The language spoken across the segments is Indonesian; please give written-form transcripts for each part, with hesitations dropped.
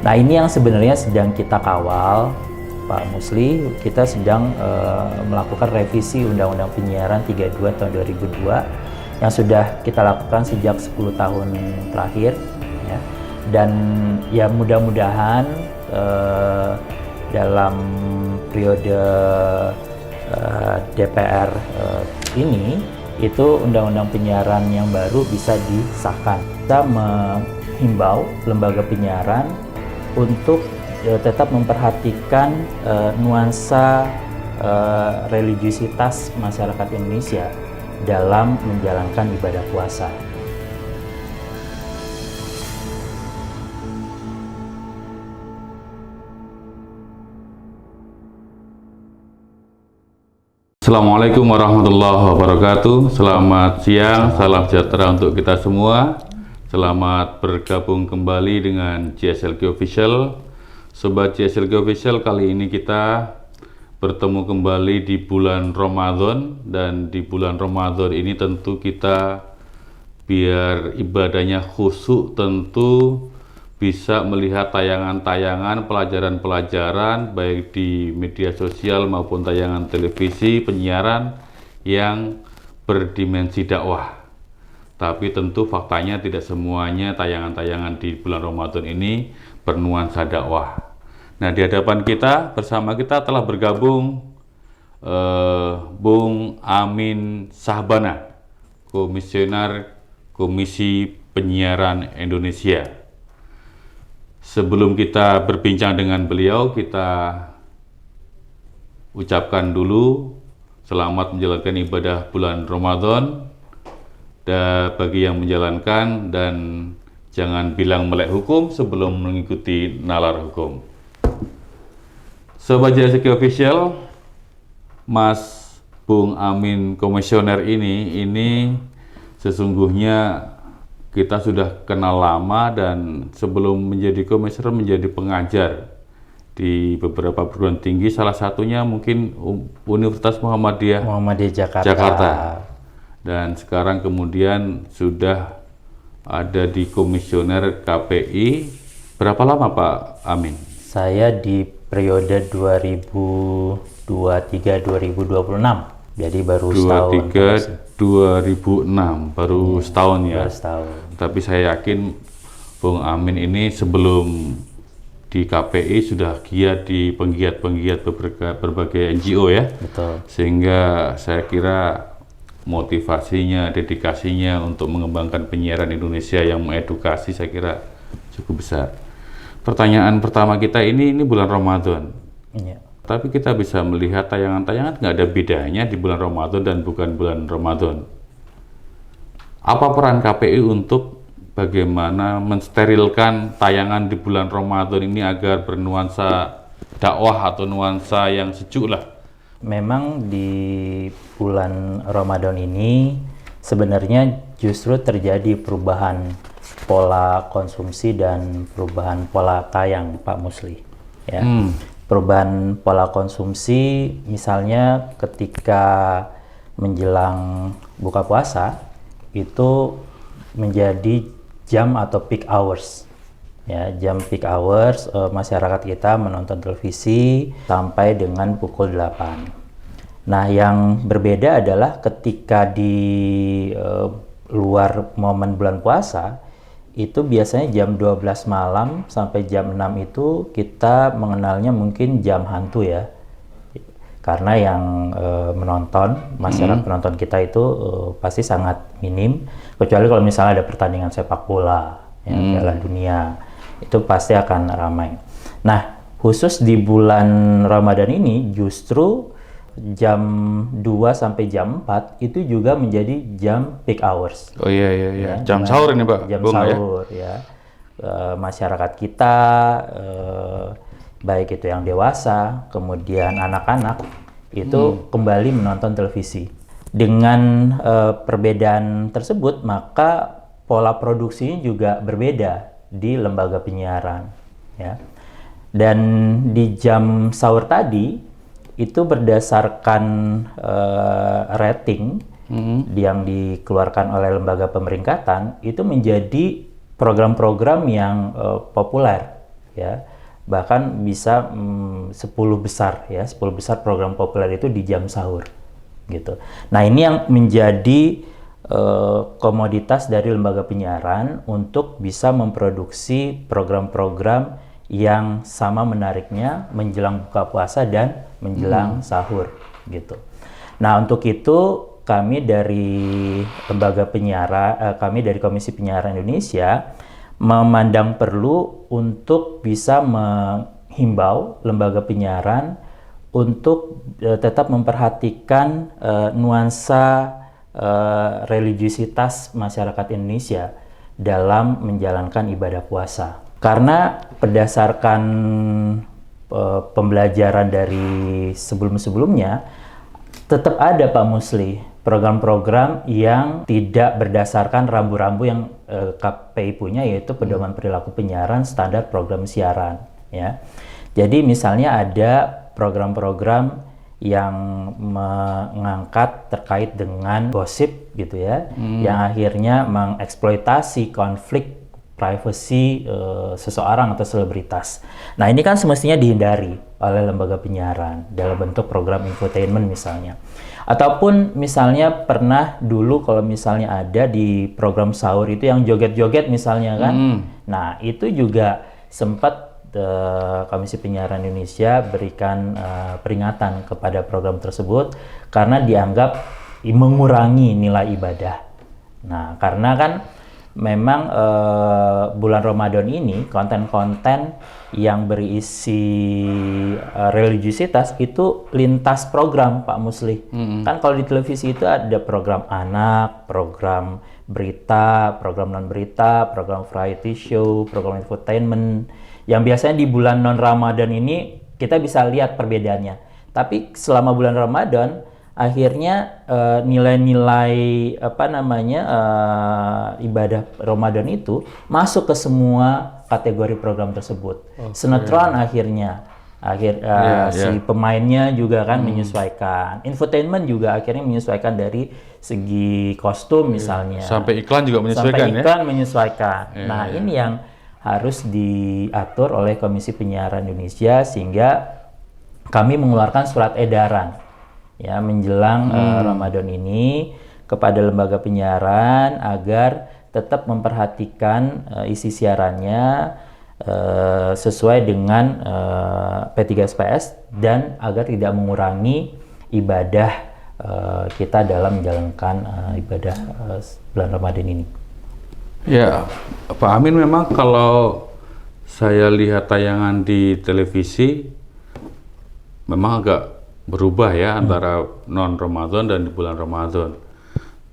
Nah, ini yang sebenarnya sedang kita kawal, Pak Musli. Kita sedang melakukan revisi Undang-Undang Penyiaran 32 tahun 2002 yang sudah kita lakukan sejak 10 tahun terakhir, ya. Dan ya mudah-mudahan dalam periode DPR ini itu undang-undang penyiaran yang baru bisa disahkan. Kita menghimbau lembaga penyiaran untuk tetap memperhatikan nuansa religiusitas masyarakat Indonesia dalam menjalankan ibadah puasa. Assalamualaikum warahmatullahi wabarakatuh. Selamat siang, salam sejahtera untuk kita semua. Selamat bergabung kembali dengan JSLG Official. Sobat JSLG Official, kali ini kita bertemu kembali di bulan Ramadan. Dan di bulan Ramadan ini tentu kita biar ibadahnya khusyuk, tentu bisa melihat tayangan-tayangan, pelajaran-pelajaran baik di media sosial maupun tayangan televisi, penyiaran yang berdimensi dakwah. Tapi tentu faktanya tidak semuanya tayangan-tayangan di bulan Ramadan ini bernuansa dakwah. Nah, di hadapan kita, bersama kita telah bergabung Bung Amin Sahbana, Komisioner Komisi Penyiaran Indonesia. Sebelum kita berbincang dengan beliau, kita ucapkan dulu selamat menjalankan ibadah bulan Ramadan. Dan bagi yang menjalankan, dan jangan bilang melek hukum sebelum mengikuti nalar hukum. Sobat JSLG Official, Mas Bung Amin Komisioner ini sesungguhnya kita sudah kenal lama, dan sebelum menjadi komisioner menjadi pengajar di beberapa perguruan tinggi, salah satunya mungkin Universitas Muhammadiyah Jakarta. Dan sekarang kemudian sudah ada di komisioner KPI. Berapa lama Pak Amin? Saya di periode 2023-2026. Jadi baru setahun. 2006, baru setahun ya. Baru setahun. Tapi saya yakin Bung Amin ini sebelum di KPI sudah giat di penggiat-penggiat berbagai NGO ya. Betul. Sehingga saya kira motivasinya, dedikasinya untuk mengembangkan penyiaran Indonesia yang mengedukasi saya kira cukup besar. Pertanyaan pertama kita ini bulan Ramadan. Iya. Tapi kita bisa melihat tayangan-tayangan nggak ada bedanya di bulan Ramadan dan bukan bulan Ramadan. Apa peran KPI untuk bagaimana mensterilkan tayangan di bulan Ramadan ini agar bernuansa dakwah atau nuansa yang sejuk lah? Memang di bulan Ramadan ini sebenarnya justru terjadi perubahan pola konsumsi dan perubahan pola tayang, Pak Musli. Ya. Perubahan pola konsumsi misalnya ketika menjelang buka puasa itu menjadi jam atau peak hours. Ya, jam peak hours masyarakat kita menonton televisi sampai dengan pukul 8. Nah, yang berbeda adalah ketika di luar momen bulan puasa itu biasanya jam 12 malam sampai jam 6 itu kita mengenalnya mungkin jam hantu ya. Karena yang menonton, masyarakat penonton kita itu pasti sangat minim, kecuali kalau misalnya ada pertandingan sepak bola, ya, Piala Dunia. Itu pasti akan ramai. Nah, khusus di bulan Ramadan ini justru jam 2 sampai jam 4 itu juga menjadi jam peak hours. Oh iya. Ya, Jam sahur ini Pak? Jam sahur ya. Masyarakat kita, baik itu yang dewasa, kemudian anak-anak, itu kembali menonton televisi. Dengan perbedaan tersebut, maka pola produksinya juga berbeda di lembaga penyiaran, ya. Dan di jam sahur tadi itu berdasarkan rating yang dikeluarkan oleh lembaga pemeringkatan itu menjadi program-program yang populer, ya. Bahkan bisa 10 besar ya, 10 besar program populer itu di jam sahur gitu. Nah, ini yang menjadi komoditas dari lembaga penyiaran untuk bisa memproduksi program-program yang sama menariknya menjelang buka puasa dan menjelang sahur gitu. Nah, untuk itu kami dari lembaga penyiaran, kami dari Komisi Penyiaran Indonesia memandang perlu untuk bisa menghimbau lembaga penyiaran untuk tetap memperhatikan nuansa religiusitas masyarakat Indonesia dalam menjalankan ibadah puasa. Karena berdasarkan pembelajaran dari sebelum-sebelumnya, tetap ada Pak Musli program-program yang tidak berdasarkan rambu-rambu yang KPI punya, yaitu pedoman perilaku penyiaran standar program siaran ya. Jadi misalnya ada program-program yang mengangkat terkait dengan gosip gitu ya, yang akhirnya mengeksploitasi konflik privasi seseorang atau selebritas. Nah, ini kan semestinya dihindari oleh lembaga penyiaran dalam bentuk program infotainment misalnya. Ataupun misalnya pernah dulu kalau misalnya ada di program sahur itu yang joget-joget misalnya kan. Nah, itu juga sempat Komisi Penyiaran Indonesia berikan peringatan kepada program tersebut karena dianggap mengurangi nilai ibadah. Nah, karena kan memang bulan Ramadan ini konten-konten yang berisi religiusitas itu lintas program Pak Musli. Kan kalau di televisi itu ada program anak, program berita, program non berita, program variety show, program infotainment. Yang biasanya di bulan non Ramadan ini kita bisa lihat perbedaannya. Tapi selama bulan Ramadan akhirnya nilai-nilai ibadah Ramadan itu masuk ke semua kategori program tersebut. Sinetron akhirnya si pemainnya juga kan menyesuaikan. Infotainment juga akhirnya menyesuaikan dari segi kostum misalnya. Sampai iklan juga menyesuaikan. Sampai iklan menyesuaikan. Nah, ini yang harus diatur oleh Komisi Penyiaran Indonesia sehingga kami mengeluarkan surat edaran ya menjelang Ramadan ini kepada lembaga penyiaran agar tetap memperhatikan isi siarannya sesuai dengan P3SPS dan agar tidak mengurangi ibadah kita dalam menjalankan ibadah bulan Ramadan ini. Ya, Pak Amin, memang kalau saya lihat tayangan di televisi memang agak berubah ya antara non Ramadan dan di bulan Ramadan.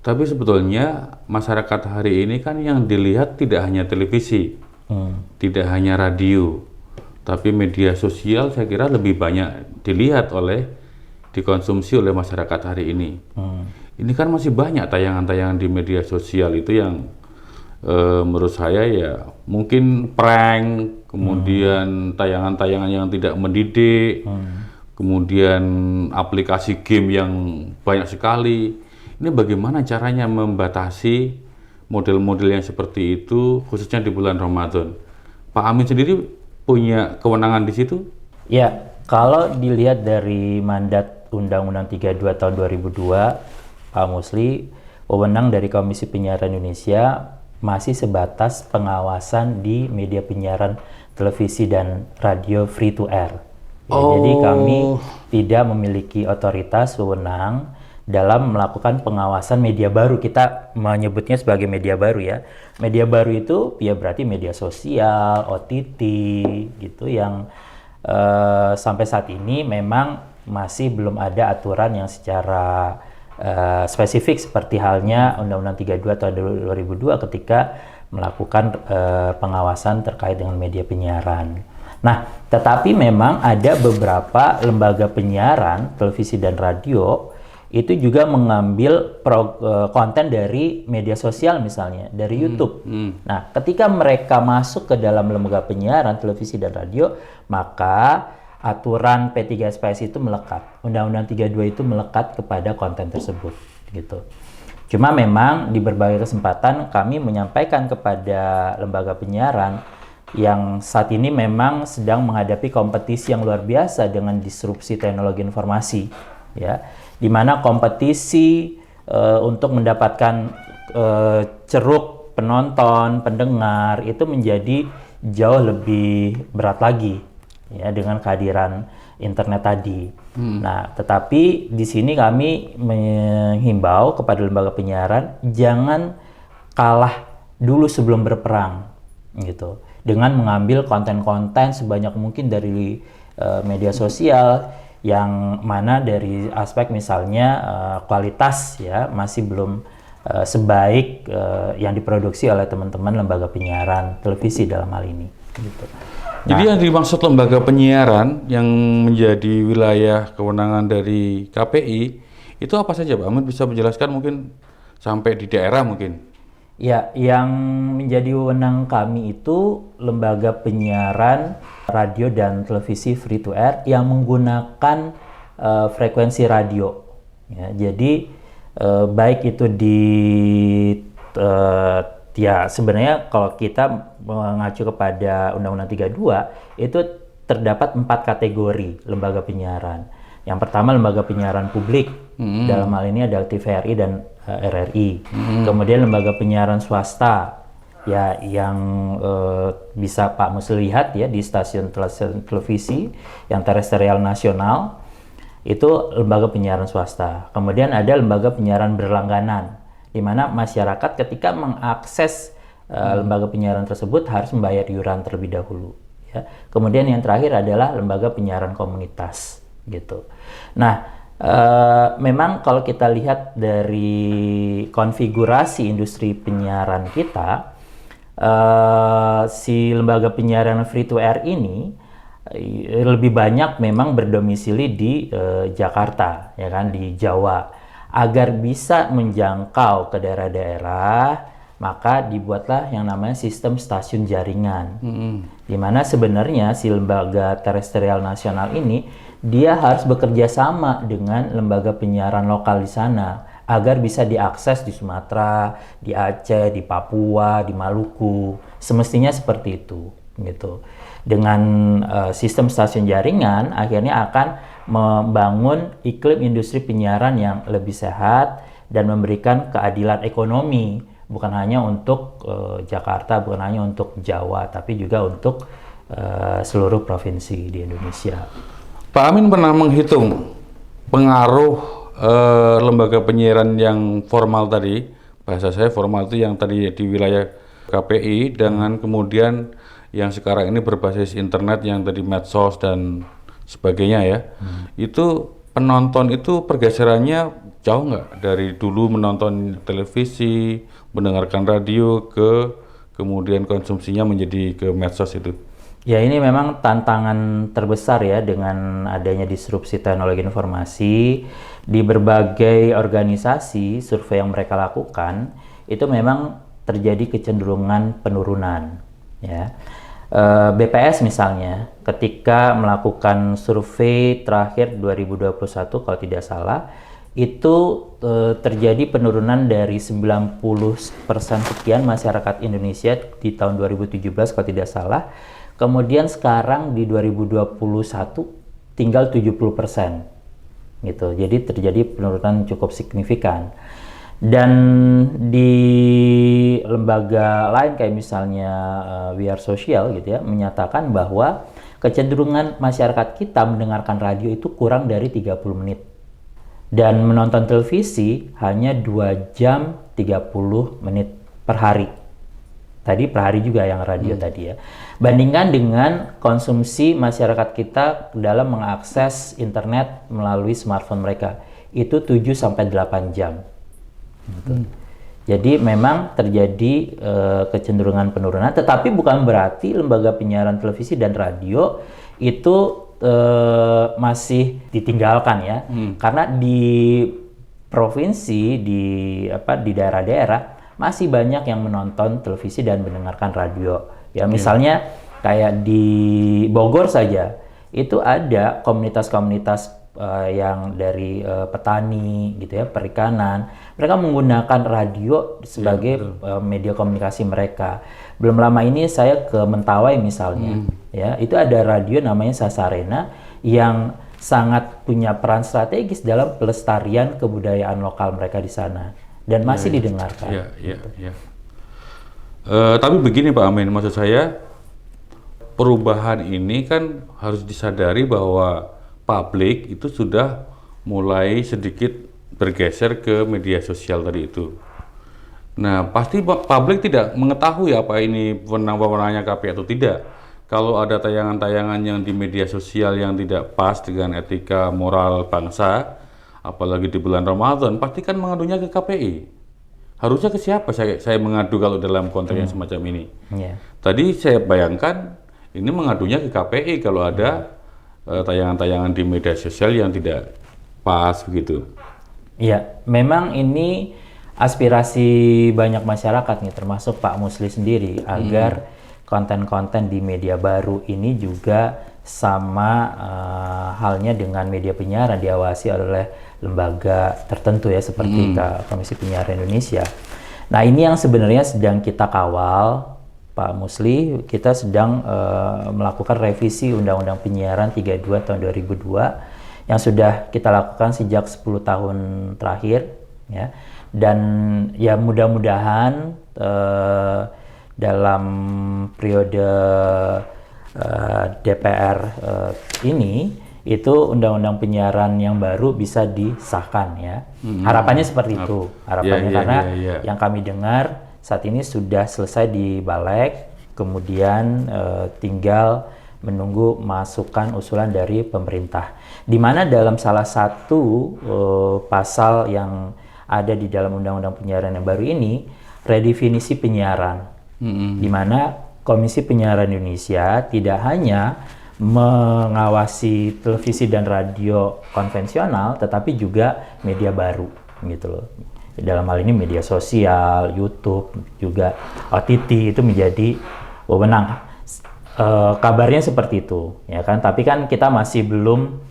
Tapi sebetulnya masyarakat hari ini kan yang dilihat tidak hanya televisi, tidak hanya radio, tapi media sosial saya kira lebih banyak dikonsumsi oleh masyarakat hari ini. Ini kan masih banyak tayangan-tayangan di media sosial itu yang menurut saya ya mungkin prank, kemudian tayangan-tayangan yang tidak mendidik, kemudian aplikasi game yang banyak sekali. Ini bagaimana caranya membatasi model-model yang seperti itu khususnya di bulan Ramadan? Pak Amin sendiri punya kewenangan di situ? Ya, kalau dilihat dari mandat Undang-Undang 32 tahun 2002, Pak Musli, wewenang dari Komisi Penyiaran Indonesia masih sebatas pengawasan di media penyiaran televisi dan radio free to air. Ya, jadi kami tidak memiliki otoritas wewenang dalam melakukan pengawasan media baru. Kita menyebutnya sebagai media baru ya. Media baru itu ya berarti media sosial, OTT gitu yang sampai saat ini memang masih belum ada aturan yang secara spesifik seperti halnya Undang-Undang 32 tahun 2002 ketika melakukan pengawasan terkait dengan media penyiaran. Nah, tetapi memang ada beberapa lembaga penyiaran televisi dan radio itu juga mengambil konten dari media sosial misalnya, dari YouTube. Nah, ketika mereka masuk ke dalam lembaga penyiaran televisi dan radio, maka aturan P3SPS itu melekat. Undang-Undang 32 itu melekat kepada konten tersebut gitu. Cuma memang di berbagai kesempatan kami menyampaikan kepada lembaga penyiaran yang saat ini memang sedang menghadapi kompetisi yang luar biasa dengan disrupsi teknologi informasi, ya, di mana kompetisi untuk mendapatkan ceruk penonton, pendengar itu menjadi jauh lebih berat lagi, ya, dengan kehadiran internet tadi. Nah, tetapi di sini kami menghimbau kepada lembaga penyiaran jangan kalah dulu sebelum berperang, gitu, dengan mengambil konten-konten sebanyak mungkin dari media sosial yang mana dari aspek misalnya kualitas, ya, masih belum sebaik yang diproduksi oleh teman-teman lembaga penyiaran televisi dalam hal ini, gitu. Jadi yang dimaksud lembaga penyiaran yang menjadi wilayah kewenangan dari KPI itu apa saja, Pak Amin? Bisa menjelaskan mungkin sampai di daerah mungkin? Ya, yang menjadi wewenang kami itu lembaga penyiaran radio dan televisi free to air yang menggunakan frekuensi radio. Ya, jadi baik itu di ya sebenarnya kalau kita mengacu kepada Undang-Undang 32 itu terdapat 4 kategori lembaga penyiaran. Yang pertama lembaga penyiaran publik, dalam hal ini ada TVRI dan RRI. Kemudian lembaga penyiaran swasta, ya, yang bisa Pak Mus lihat, ya, di stasiun televisi yang terestrial nasional itu lembaga penyiaran swasta. Kemudian ada lembaga penyiaran berlangganan, di mana masyarakat ketika mengakses lembaga penyiaran tersebut harus membayar iuran terlebih dahulu, ya. Kemudian yang terakhir adalah lembaga penyiaran komunitas, gitu. Nah, memang kalau kita lihat dari konfigurasi industri penyiaran kita, si lembaga penyiaran free to air ini lebih banyak memang berdomisili di Jakarta, ya kan, di Jawa. Agar bisa menjangkau ke daerah-daerah, maka dibuatlah yang namanya sistem stasiun jaringan. Di mana sebenarnya si lembaga terestrial nasional ini dia harus bekerja sama dengan lembaga penyiaran lokal di sana agar bisa diakses di Sumatera, di Aceh, di Papua, di Maluku. Semestinya seperti itu, gitu. Dengan sistem stasiun jaringan akhirnya akan membangun iklim industri penyiaran yang lebih sehat dan memberikan keadilan ekonomi, bukan hanya untuk Jakarta, bukan hanya untuk Jawa, tapi juga untuk seluruh provinsi di Indonesia. Pak Amin pernah menghitung pengaruh lembaga penyiaran yang formal tadi, bahasa saya formal itu yang tadi di wilayah KPI, dengan kemudian yang sekarang ini berbasis internet yang tadi medsos dan sebagainya, ya. Itu penonton itu pergeserannya jauh nggak dari dulu menonton televisi, mendengarkan radio, ke kemudian konsumsinya menjadi ke medsos itu? Ya, ini memang tantangan terbesar, ya, dengan adanya disrupsi teknologi informasi. Di berbagai organisasi survei yang mereka lakukan itu memang terjadi kecenderungan penurunan, ya. BPS misalnya ketika melakukan survei terakhir 2021 kalau tidak salah itu terjadi penurunan dari 90% sekian masyarakat Indonesia di tahun 2017 kalau tidak salah, kemudian sekarang di 2021 tinggal 70%, gitu. Jadi terjadi penurunan cukup signifikan. Dan di lembaga lain kayak misalnya We Are Social, gitu, ya, menyatakan bahwa kecenderungan masyarakat kita mendengarkan radio itu kurang dari 30 menit dan menonton televisi hanya 2 jam 30 menit per hari. Tadi per hari juga yang radio tadi, ya. Bandingkan dengan konsumsi masyarakat kita dalam mengakses internet melalui smartphone mereka itu 7-8 jam. Gitu. Jadi memang terjadi kecenderungan penurunan, tetapi bukan berarti lembaga penyiaran televisi dan radio itu masih ditinggalkan, ya. Karena di provinsi, di daerah-daerah masih banyak yang menonton televisi dan mendengarkan radio, ya. Misalnya kayak di Bogor saja itu ada komunitas-komunitas yang dari petani gitu ya, perikanan, mereka menggunakan radio sebagai media komunikasi mereka. Belum lama ini saya ke Mentawai misalnya, ya itu ada radio namanya Sasarena yang sangat punya peran strategis dalam pelestarian kebudayaan lokal mereka di sana dan masih didengarkan. Tapi begini Pak Amin, maksud saya perubahan ini kan harus disadari bahwa publik itu sudah mulai sedikit bergeser ke media sosial tadi itu. Nah, pasti publik tidak mengetahui apa ini wewenangnya KPI atau tidak. Kalau ada tayangan-tayangan yang di media sosial yang tidak pas dengan etika moral bangsa, apalagi di bulan Ramadan, pasti kan mengadunya ke KPI. Harusnya ke siapa saya mengadu kalau dalam konteks yang semacam ini? Tadi saya bayangkan ini mengadunya ke KPI kalau ada tayangan-tayangan di media sosial yang tidak pas begitu. Iya, memang ini aspirasi banyak masyarakat nih, termasuk Pak Musli sendiri, agar konten-konten di media baru ini juga sama halnya dengan media penyiaran, diawasi oleh lembaga tertentu ya, seperti Komisi Penyiaran Indonesia. Nah, ini yang sebenarnya sedang kita kawal, Pak Musli. Kita sedang melakukan revisi Undang-Undang Penyiaran 32 tahun 2002 yang sudah kita lakukan sejak 10 tahun terakhir ya. Dan ya mudah-mudahan dalam periode DPR ini itu undang-undang penyiaran yang baru bisa disahkan ya. Harapannya seperti itu. Harapannya karena yang kami dengar saat ini sudah selesai di Balek, kemudian tinggal menunggu masukan usulan dari pemerintah. Di mana dalam salah satu pasal yang ada di dalam Undang-Undang Penyiaran yang baru ini, redefinisi penyiaran, di mana Komisi Penyiaran Indonesia tidak hanya mengawasi televisi dan radio konvensional, tetapi juga media baru, gitu loh. Dalam hal ini media sosial, YouTube, juga OTT itu menjadi wewenang. Kabarnya seperti itu, ya kan? Tapi kan kita masih belum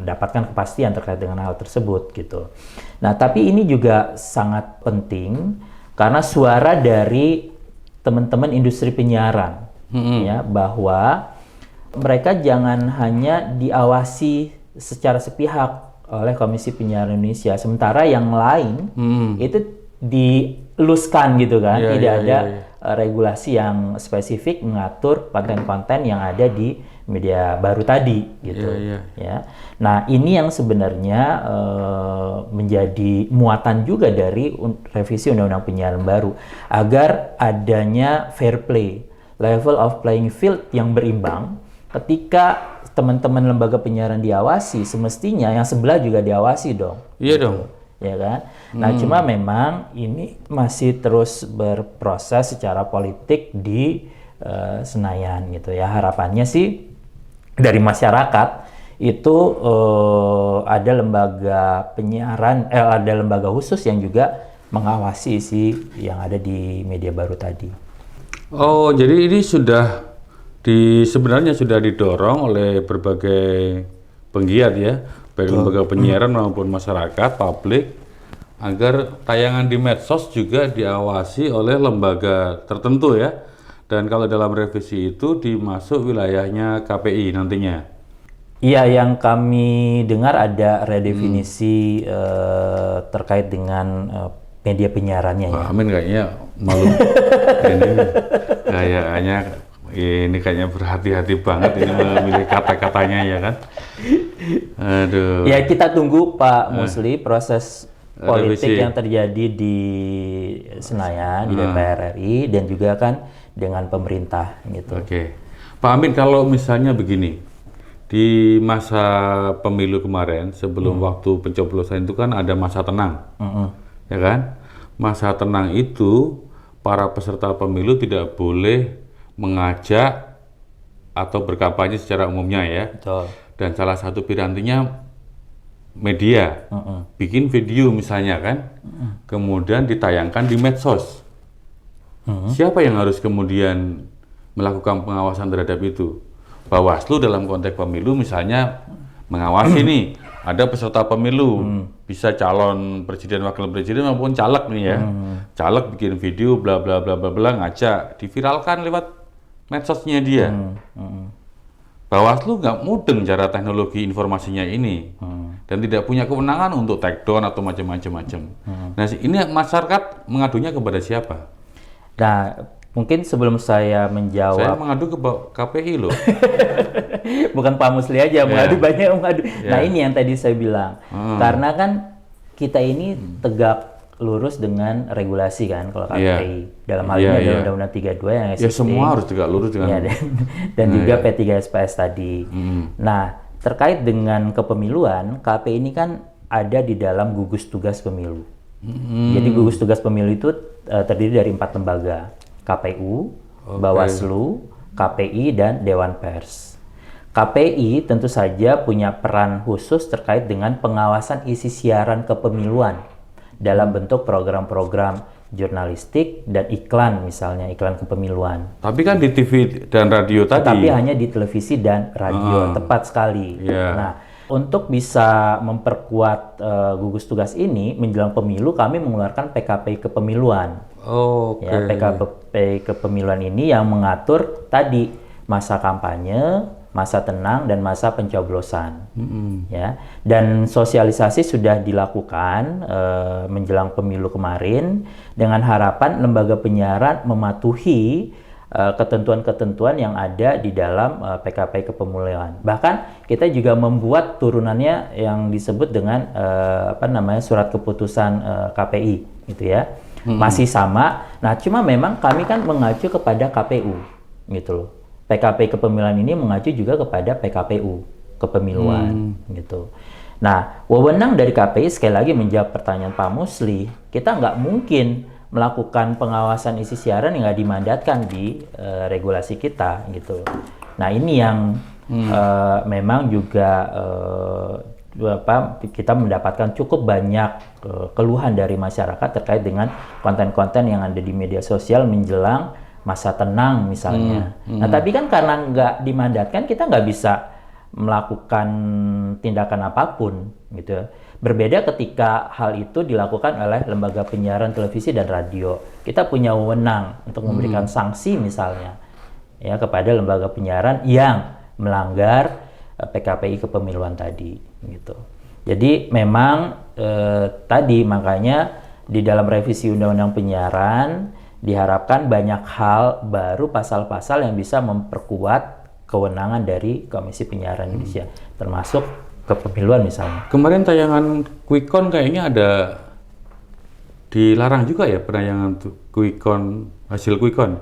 mendapatkan kepastian terkait dengan hal tersebut gitu. Nah, tapi ini juga sangat penting karena suara dari teman-teman industri penyiaran ya, bahwa mereka jangan hanya diawasi secara sepihak oleh Komisi Penyiaran Indonesia, sementara yang lain itu diluskan gitu kan, tidak ada regulasi yang spesifik mengatur konten-konten yang ada di media baru tadi gitu ya. Nah, ini yang sebenarnya menjadi muatan juga dari revisi Undang-Undang Penyiaran baru, agar adanya fair play, level of playing field yang berimbang. Ketika teman-teman lembaga penyiaran diawasi, semestinya yang sebelah juga diawasi dong. Iya gitu. dong. Ya kan? Nah, cuma memang ini masih terus berproses secara politik di Senayan gitu ya. Harapannya sih dari masyarakat itu ada lembaga penyiaran, ada lembaga khusus yang juga mengawasi sih yang ada di media baru tadi. Oh, jadi ini sebenarnya sudah didorong oleh berbagai penggiat ya, baik lembaga penyiaran maupun masyarakat, publik, agar tayangan di medsos juga diawasi oleh lembaga tertentu ya. Dan kalau dalam revisi itu dimasuk wilayahnya KPI nantinya. Iya, yang kami dengar ada redefinisi terkait dengan media penyiarannya ya. Amin kayaknya malu. Ini kayaknya berhati-hati banget ini memilih kata-katanya ya kan. Aduh. Ya, kita tunggu Pak Musli proses politik revisi yang terjadi di Senayan, di DPR RI, dan juga kan dengan pemerintah gitu. Oke. Pak Amin, kalau misalnya begini, di masa pemilu kemarin sebelum waktu pencoblosan itu kan ada masa tenang, ya kan? Masa tenang itu para peserta pemilu tidak boleh mengajak atau berkampanye secara umumnya ya. Betul. Dan salah satu pirantinya media, bikin video misalnya kan, kemudian ditayangkan di medsos. Siapa yang harus kemudian melakukan pengawasan terhadap itu? Bawaslu dalam konteks pemilu misalnya mengawasi nih, ada peserta pemilu, bisa calon presiden, wakil presiden maupun caleg nih ya. Caleg bikin video bla bla bla bla bla ngajak, diviralkan lewat medsosnya dia. Bawaslu nggak mudeng cara teknologi informasinya ini dan tidak punya kewenangan untuk take down atau macam-macam. Nah, ini masyarakat mengadunya kepada siapa? Nah, mungkin sebelum saya menjawab, Saya mengadu ke KPI loh. bukan Pak Musli aja mengadu, banyak yang mengadu. Nah, ini yang tadi saya bilang, karena kan kita ini tegak lurus dengan regulasi kan, kalau KPI dalam hal ini adalah Undang-Undang 32 yang existing. Ya semua harus tegak lurus dengan. Dan juga P3SPS tadi. Nah, terkait dengan kepemiluan, KPI ini kan ada di dalam gugus tugas pemilu. Jadi gugus tugas pemilu itu terdiri dari 4 lembaga: KPU, Bawaslu, KPI, dan Dewan Pers. KPI tentu saja punya peran khusus terkait dengan pengawasan isi siaran kepemiluan dalam bentuk program-program jurnalistik dan iklan, misalnya iklan kepemiluan. Tapi kan di TV dan radio tadi. Tapi hanya di televisi dan radio, tepat sekali. Nah, untuk bisa memperkuat gugus tugas ini menjelang pemilu, kami mengeluarkan PKP kepemiluan. Ya, PKP kepemiluan ini yang mengatur tadi masa kampanye, masa tenang, dan masa pencoblosan. Ya, dan sosialisasi sudah dilakukan menjelang pemilu kemarin dengan harapan lembaga penyiaran mematuhi ketentuan-ketentuan yang ada di dalam PKP kepemiluan. Bahkan kita juga membuat turunannya yang disebut dengan surat keputusan KPI, gitu ya. Masih sama. Nah, cuma memang kami kan mengacu kepada KPU, gitu loh. PKP kepemiluan ini mengacu juga kepada PKPU kepemiluan, gitu. Nah, wewenang dari KPI, sekali lagi menjawab pertanyaan Pak Musli, kita nggak mungkin melakukan pengawasan isi siaran yang nggak dimandatkan di regulasi kita, gitu. Nah, ini yang memang juga kita mendapatkan cukup banyak keluhan dari masyarakat terkait dengan konten-konten yang ada di media sosial menjelang masa tenang misalnya. Nah, tapi kan karena nggak dimandatkan, kita nggak bisa melakukan tindakan apapun, gitu. Berbeda ketika hal itu dilakukan oleh lembaga penyiaran televisi dan radio. Kita punya wewenang untuk memberikan sanksi misalnya ya kepada lembaga penyiaran yang melanggar PKPI kepemiluan tadi, gitu. Jadi memang tadi makanya di dalam revisi Undang-Undang Penyiaran diharapkan banyak hal baru, pasal-pasal yang bisa memperkuat kewenangan dari Komisi Penyiaran Indonesia, termasuk kepemiluan misalnya. Kemarin tayangan Quick Count kayaknya ada dilarang juga ya, penayangan Quick Count, hasil Quick Count?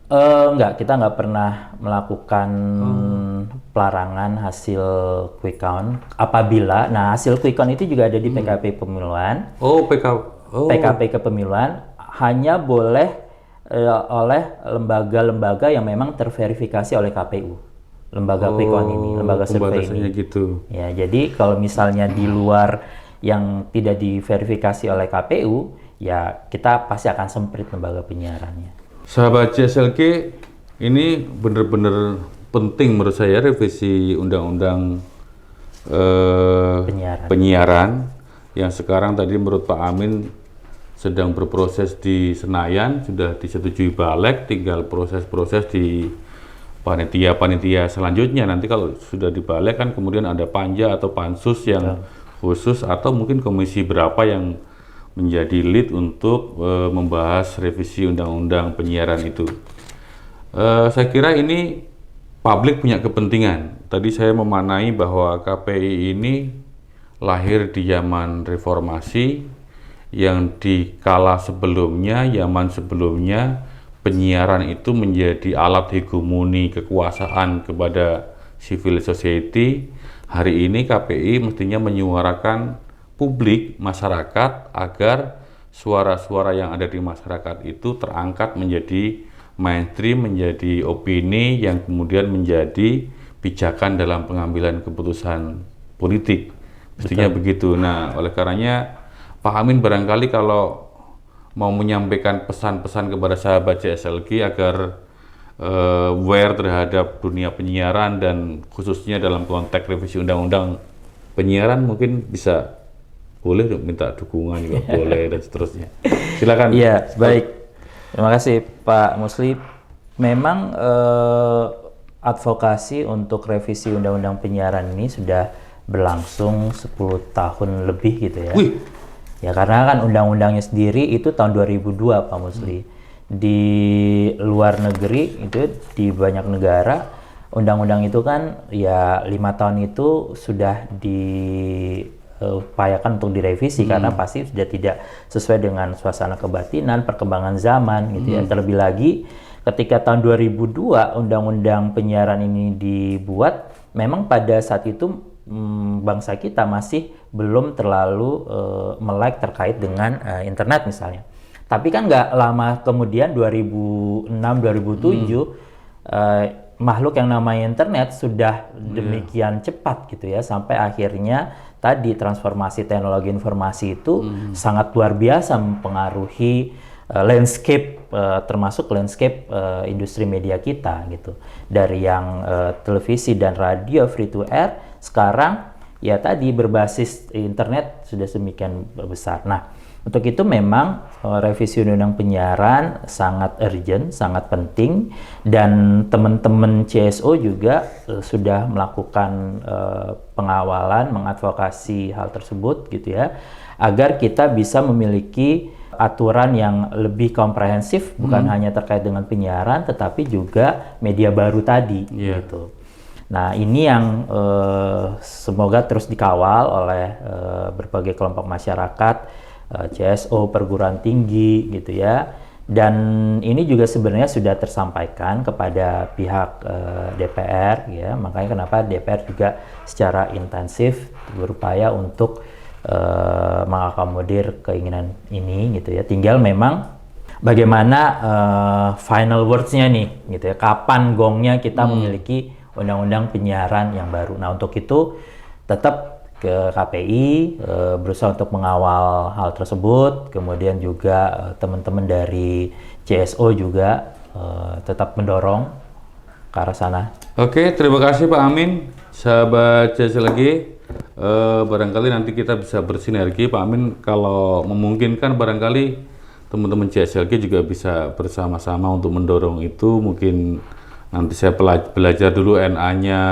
Enggak, kita nggak pernah melakukan pelarangan hasil Quick Count. Apabila, nah hasil Quick Count itu juga ada di PKP Pemiluan. PKP Kepemiluan hanya boleh oleh lembaga-lembaga yang memang terverifikasi oleh KPU. Lembaga Quick Count ini, lembaga survei ini. Gitu. Ya, jadi kalau misalnya di luar yang tidak diverifikasi oleh KPU, ya kita pasti akan semprit lembaga penyiarannya. Sahabat CSLG, ini benar-benar penting menurut saya revisi Undang-Undang penyiaran yang sekarang tadi menurut Pak Amin sedang berproses di Senayan, sudah disetujui Balik, tinggal proses-proses di panitia selanjutnya. Nanti kalau sudah di Balik kan kemudian ada panja atau pansus yang khusus atau mungkin komisi berapa yang menjadi lead untuk membahas revisi undang-undang penyiaran itu. Saya kira ini publik punya kepentingan. Tadi saya memanai bahwa KPI ini lahir di zaman reformasi, yang di kala sebelumnya, zaman sebelumnya, penyiaran itu menjadi alat hegemoni kekuasaan kepada civil society. Hari ini KPI mestinya menyuarakan publik, masyarakat, agar suara-suara yang ada di masyarakat itu terangkat menjadi mainstream, menjadi opini yang kemudian menjadi pijakan dalam pengambilan keputusan politik. Mestinya begitu. Nah, oleh karenanya Pak Amin barangkali kalau mau menyampaikan pesan-pesan kepada sahabat CSLG agar aware terhadap dunia penyiaran dan khususnya dalam konteks revisi undang-undang penyiaran, mungkin bisa boleh minta dukungan juga boleh dan seterusnya. Silakan. Iya, baik. Terima kasih Pak Musli. Memang advokasi untuk revisi undang-undang penyiaran ini sudah berlangsung 10 tahun lebih gitu ya. Wih. Ya karena kan undang-undangnya sendiri itu tahun 2002 Pak Musli. Di luar negeri itu di banyak negara undang-undang itu kan ya 5 tahun itu sudah diupayakan untuk direvisi karena pasti sudah tidak sesuai dengan suasana kebatinan, perkembangan zaman gitu ya. Terlebih lagi ketika tahun 2002 undang-undang penyiaran ini dibuat, memang pada saat itu bangsa kita masih belum terlalu melek terkait dengan internet misalnya. Tapi kan nggak lama kemudian 2006-2007 makhluk yang namanya internet sudah demikian cepat gitu ya, sampai akhirnya tadi transformasi teknologi informasi itu sangat luar biasa mempengaruhi landscape, termasuk landscape industri media kita gitu. Dari yang televisi dan radio free to air, sekarang ya tadi berbasis internet sudah sedemikian besar. Nah, untuk itu memang revisi undang-undang penyiaran sangat urgent, sangat penting, dan teman-teman CSO juga sudah melakukan pengawalan, mengadvokasi hal tersebut gitu ya, agar kita bisa memiliki aturan yang lebih komprehensif, bukan hanya terkait dengan penyiaran, tetapi juga media baru tadi gitu. Nah, ini yang semoga terus dikawal oleh berbagai kelompok masyarakat, CSO, perguruan tinggi gitu ya. Dan ini juga sebenarnya sudah tersampaikan kepada pihak DPR ya. Makanya kenapa DPR juga secara intensif berupaya untuk mengakomodir keinginan ini gitu ya. Tinggal memang bagaimana final words-nya nih gitu ya. Kapan gongnya kita memiliki undang-undang penyiaran yang baru. Nah, untuk itu tetap ke KPI berusaha untuk mengawal hal tersebut, kemudian juga teman-teman dari CSO juga tetap mendorong ke arah sana. Oke, terima kasih Pak Amin. Sahabat CSLG, barangkali nanti kita bisa bersinergi Pak Amin, kalau memungkinkan barangkali teman-teman CSLG juga bisa bersama-sama untuk mendorong itu. Mungkin nanti saya belajar dulu NA-nya,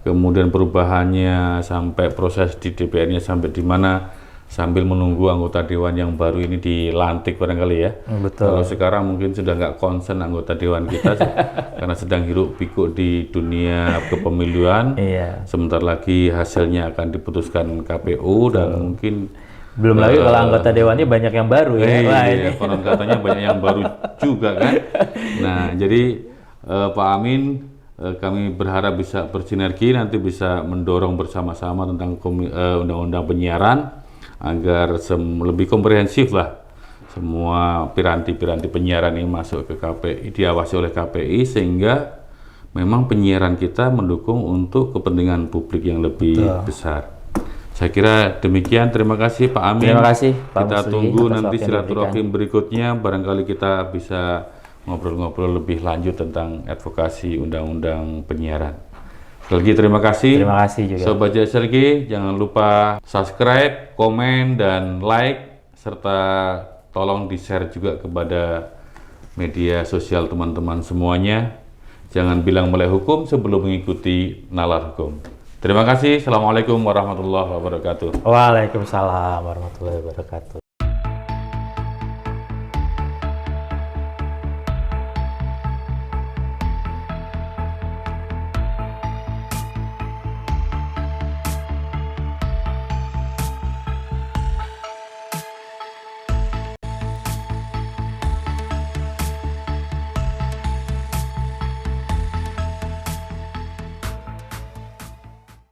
kemudian perubahannya, sampai proses di DPR-nya sampai di mana, sambil menunggu anggota dewan yang baru ini dilantik barangkali ya. Betul. Kalau sekarang mungkin sudah nggak concern anggota dewan kita karena sedang hiruk pikuk di dunia kepemiluan. Iya. Sebentar lagi hasilnya akan diputuskan KPU. Betul. Dan mungkin belum lagi kalau anggota dewannya banyak yang baru ya. Iya, konon katanya banyak yang baru juga kan. Nah, jadi Pak Amin, kami berharap bisa bersinergi, nanti bisa mendorong bersama-sama tentang undang-undang penyiaran agar lebih komprehensif lah, semua piranti-piranti penyiaran ini masuk ke KPI, diawasi oleh KPI, sehingga memang penyiaran kita mendukung untuk kepentingan publik yang lebih besar. Saya kira demikian. Terima kasih Pak Amin. Terima kasih Pak Kita Musli, tunggu atas nanti waktu yang silaturahim berikutnya, barangkali kita bisa ngobrol-ngobrol lebih lanjut tentang advokasi undang-undang penyiaran. Sekali lagi terima kasih. Terima kasih juga. Sobat JSLG, jangan lupa subscribe, komen, dan like, serta tolong di-share juga kepada media sosial teman-teman semuanya. Jangan bilang melek hukum sebelum mengikuti nalar hukum. Terima kasih. Assalamualaikum warahmatullahi wabarakatuh. Waalaikumsalam warahmatullahi wabarakatuh.